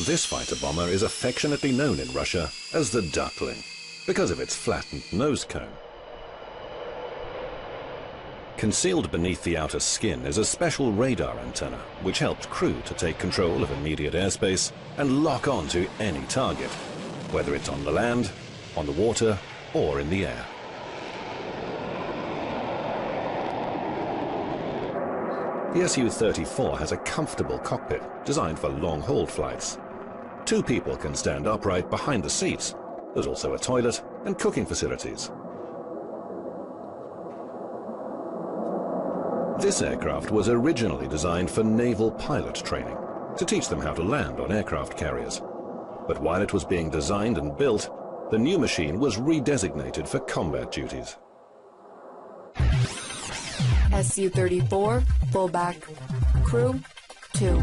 This fighter bomber is affectionately known in Russia as the duckling because of its flattened nose cone. Concealed beneath the outer skin is a special radar antenna which helped crew to take control of immediate airspace and lock on to any target, whether it's on the land, on the water, or in the air. The Su-34 has a comfortable cockpit designed for long-haul flights. 2 people can stand upright behind the seats. There's also a toilet and cooking facilities. This aircraft was originally designed for naval pilot training, to teach them how to land on aircraft carriers. But while it was being designed and built, the new machine was redesignated for combat duties. Su-34, fullback. Crew, 2.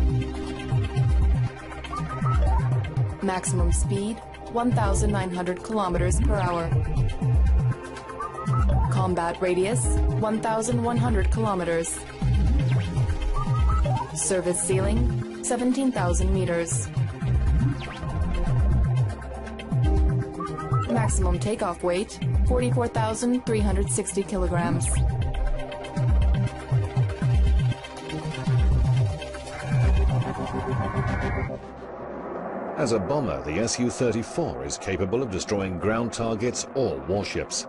Maximum speed, 1,900 kilometers per hour. Combat radius, 1,100 kilometers. Service ceiling, 17,000 meters. Maximum takeoff weight, 44,360 kilograms. As a bomber, the Su-34 is capable of destroying ground targets or warships.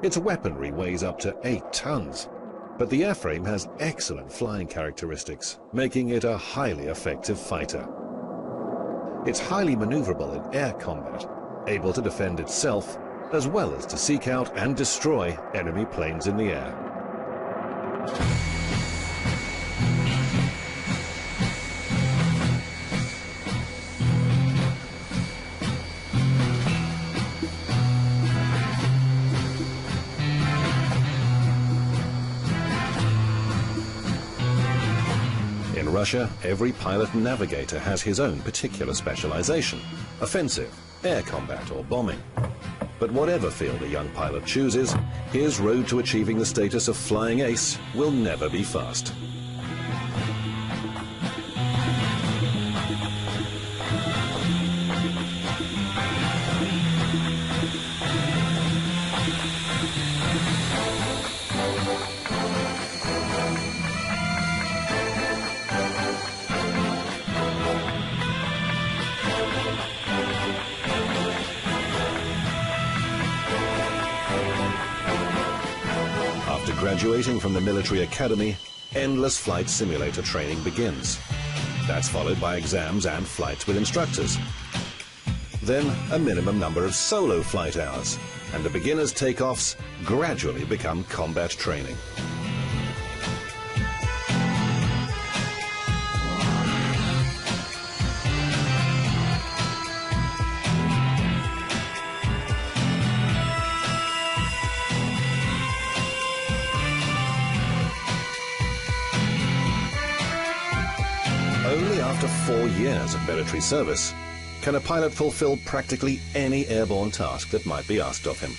Its weaponry weighs up to 8 tons, but the airframe has excellent flying characteristics, making it a highly effective fighter. It's highly maneuverable in air combat, able to defend itself, as well as to seek out and destroy enemy planes in the air. In Russia, every pilot and navigator has his own particular specialization: offensive, air combat, or bombing. But whatever field a young pilot chooses, his road to achieving the status of flying ace will never be fast. After graduating from the military academy, endless flight simulator training begins. That's followed by exams and flights with instructors. Then a minimum number of solo flight hours, and the beginner's takeoffs gradually become combat training. Only after 4 years of military service can a pilot fulfill practically any airborne task that might be asked of him.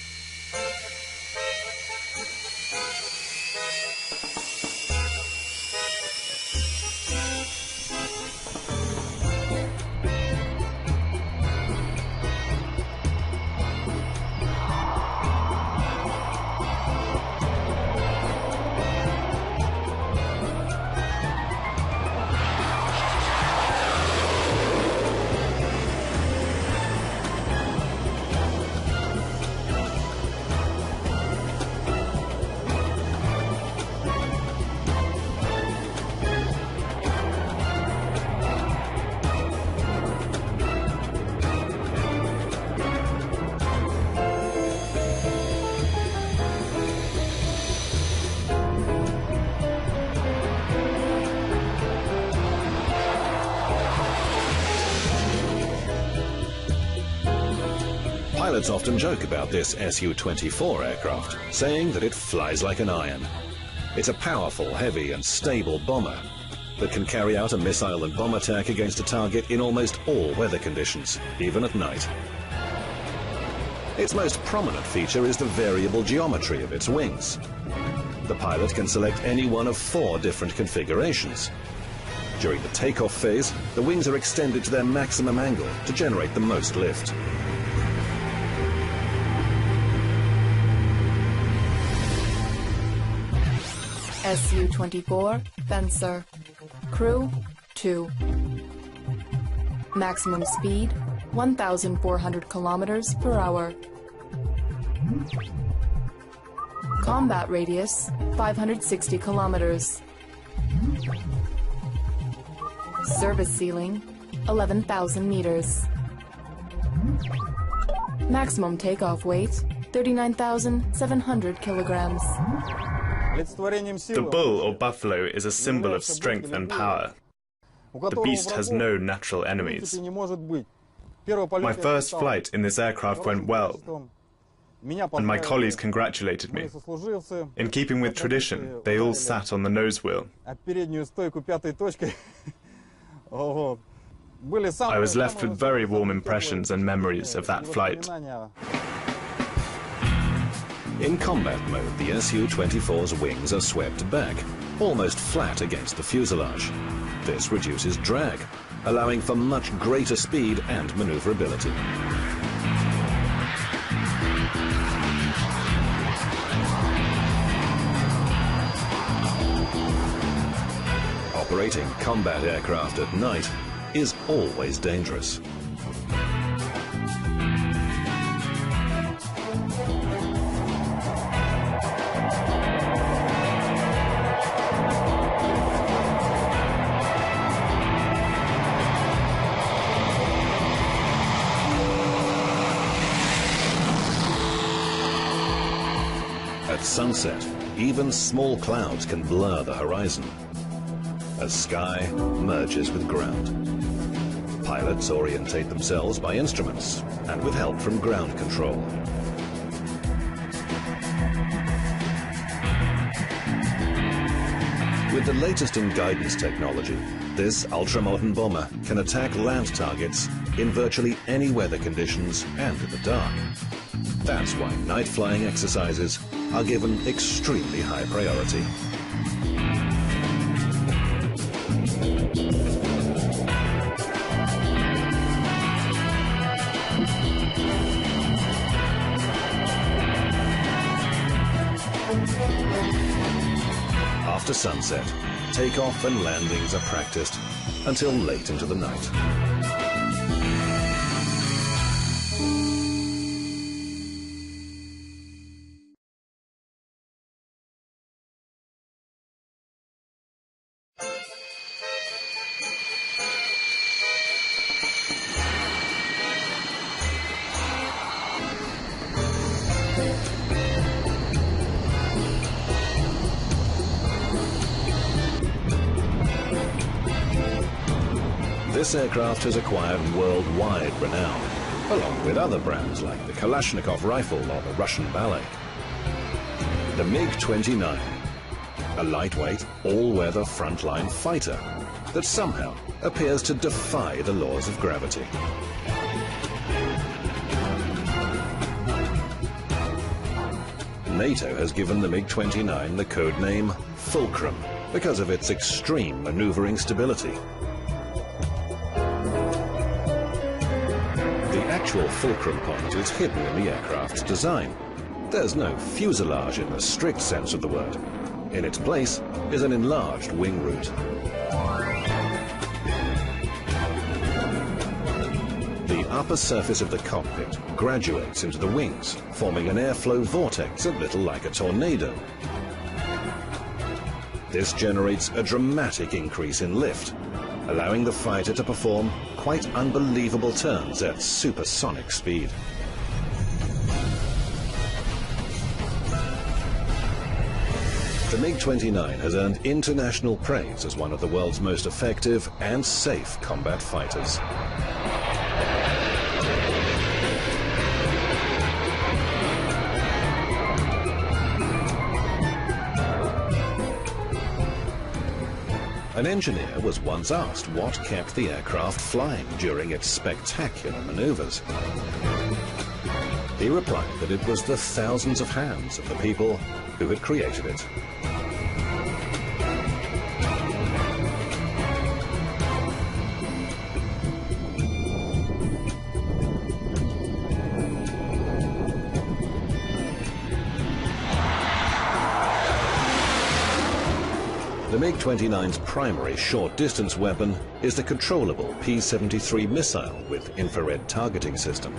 Pilots often joke about this Su-24 aircraft, saying that it flies like an iron. It's a powerful, heavy and stable bomber that can carry out a missile and bomb attack against a target in almost all weather conditions, even at night. Its most prominent feature is the variable geometry of its wings. The pilot can select any one of 4 different configurations. During the takeoff phase, the wings are extended to their maximum angle to generate the most lift. Su-24, Fencer. Crew, 2. Maximum speed, 1,400 kilometers per hour. Combat radius, 560 kilometers. Service ceiling, 11,000 meters. Maximum takeoff weight, 39,700 kilograms. The bull or buffalo is a symbol of strength and power. The beast has no natural enemies. My first flight in this aircraft went well, and my colleagues congratulated me. In keeping with tradition, they all sat on the nose wheel. I was left with very warm impressions and memories of that flight. In combat mode, the Su-24's wings are swept back, almost flat against the fuselage. This reduces drag, allowing for much greater speed and maneuverability. Operating combat aircraft at night is always dangerous. At sunset, even small clouds can blur the horizon as sky merges with ground. Pilots orientate themselves by instruments and with help from ground control. With the latest in guidance technology, this ultra-modern bomber can attack land targets in virtually any weather conditions and in the dark. That's why night flying exercises are given extremely high priority. After sunset, takeoff and landings are practiced until late into the night. This aircraft has acquired worldwide renown, along with other brands like the Kalashnikov rifle or the Russian Ballet. The MiG-29, a lightweight, all-weather frontline fighter that somehow appears to defy the laws of gravity. NATO has given the MiG-29 the code name Fulcrum because of its extreme maneuvering stability. The actual fulcrum point is hidden in the aircraft's design. There's no fuselage in the strict sense of the word. In its place is an enlarged wing root. The upper surface of the cockpit graduates into the wings, forming an airflow vortex a little like a tornado. This generates a dramatic increase in lift, allowing the fighter to perform quite unbelievable turns at supersonic speed. The MiG-29 has earned international praise as one of the world's most effective and safe combat fighters. An engineer was once asked what kept the aircraft flying during its spectacular maneuvers. He replied that it was the thousands of hands of the people who had created it. The MiG-29's primary short-distance weapon is the controllable P-73 missile with infrared targeting system.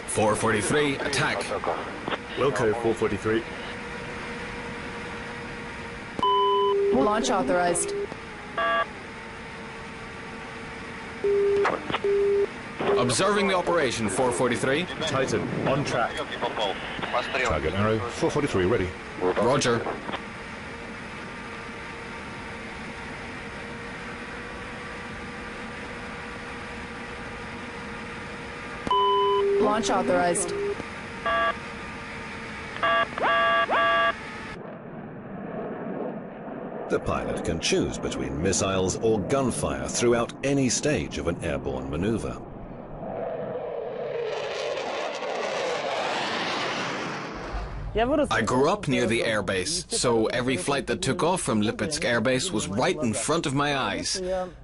443, attack. Wilco 443. Launch authorized. Observing the operation, 443. Titan, on track. Target arrow, 443 ready. Roger. Launch authorized. The pilot can choose between missiles or gunfire throughout any stage of an airborne maneuver. I grew up near the airbase, so every flight that took off from Lipetsk Air Base was right in front of my eyes.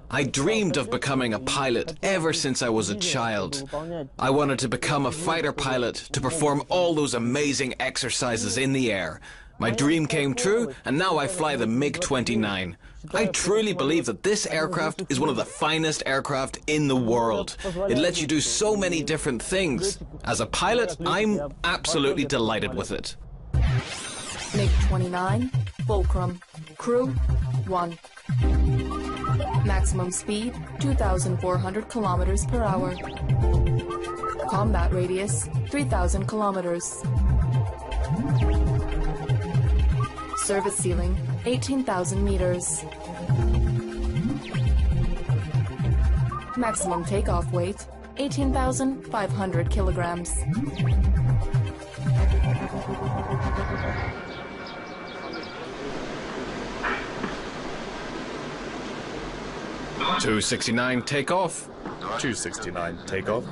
I dreamed of becoming a pilot ever since I was a child. I wanted to become a fighter pilot to perform all those amazing exercises in the air. My dream came true, and now I fly the MiG-29. I truly believe that this aircraft is one of the finest aircraft in the world. It lets you do so many different things. As a pilot, I'm absolutely delighted with it. MiG-29, Fulcrum. Crew, 1. Maximum speed, 2,400 kilometers per hour. Combat radius, 3,000 kilometers. Service ceiling, 18,000 meters. Maximum takeoff weight, 18,500 kilograms. .269 takeoff. 269 takeoff.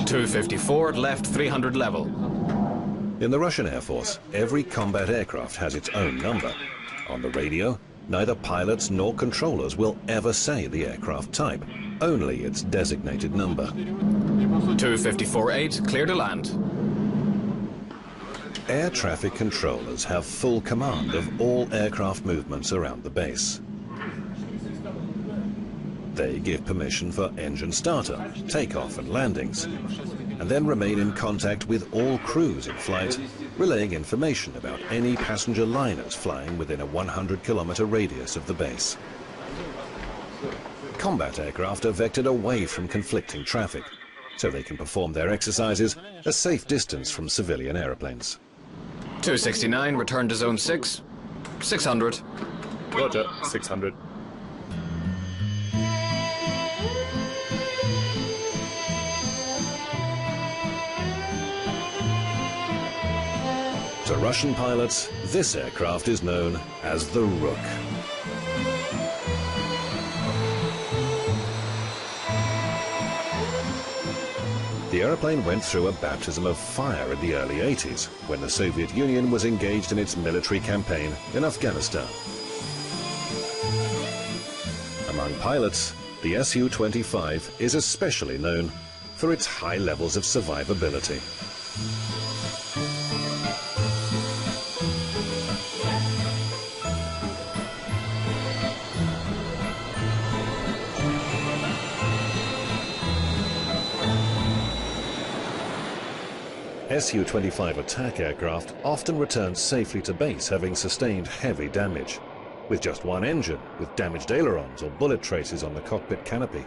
254 left 300 level. In the Russian Air Force, every combat aircraft has its own number. On the radio, neither pilots nor controllers will ever say the aircraft type, only its designated number. 254-8, clear to land. Air traffic controllers have full command of all aircraft movements around the base. They give permission for engine startup, takeoff and landings, and then remain in contact with all crews in flight, relaying information about any passenger liners flying within a 100-kilometer radius of the base. Combat aircraft are vectored away from conflicting traffic, so they can perform their exercises a safe distance from civilian aeroplanes. 269, return to zone 6. 600. Roger, 600. To Russian pilots, this aircraft is known as the Rook. The airplane went through a baptism of fire in the early 80s, when the Soviet Union was engaged in its military campaign in Afghanistan. Among pilots, the Su-25 is especially known for its high levels of survivability. Su-25 attack aircraft often return safely to base having sustained heavy damage, with just one engine with damaged ailerons or bullet traces on the cockpit canopy.